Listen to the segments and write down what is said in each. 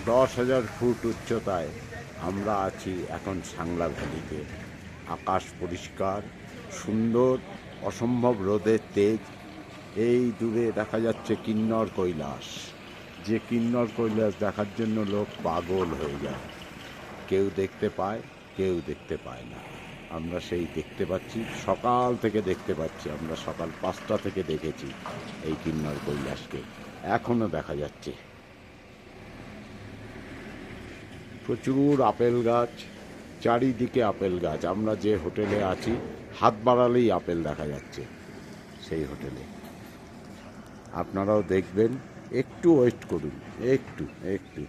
10,000 foot উচ্চতায় আমরা আছি এখন সাংলা ভ্যালিতে। আকাশ পরিষ্কার, সুন্দর, অসম্ভব রোদের তেজ। এই দূরে দেখা যাচ্ছে কিন্নর কৈলাস, যে কিন্নর কৈলাস দেখার জন্য লোক পাগল হয়ে যায়। কেউ দেখতে পায়, কেউ দেখতে পায় না। আমরা সেই দেখতে পাচ্ছি, সকাল থেকে দেখতে পাচ্ছি। আমরা সকাল 5টা থেকে দেখেছি এই কিন্নর কৈলাসকে, এখনও দেখা যাচ্ছে। প্রচুর আপেল গাছ, চারিদিকে আপেল গাছ। আমরা যে হোটেলে আছি, হাত বাড়ালেই আপেল দেখা যাচ্ছে সেই হোটেলে। আপনারাও দেখবেন, একটু ওয়েট করুন, একটু একটু।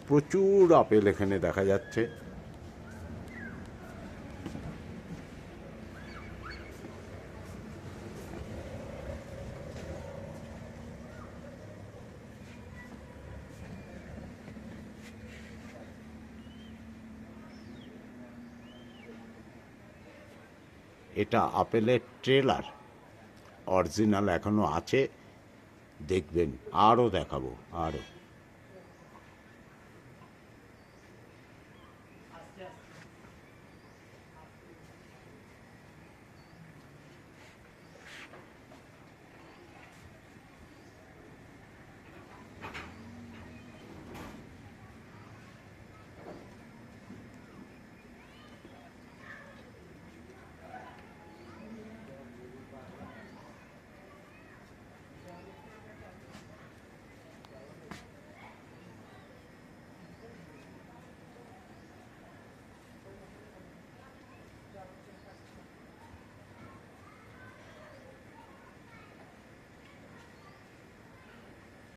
প্রচুর আপেল এখানে দেখা যাচ্ছে। এটা আপেলের ট্রেলার, অরিজিনাল এখনো আছে, দেখবেন। আরও দেখাবো, আরও।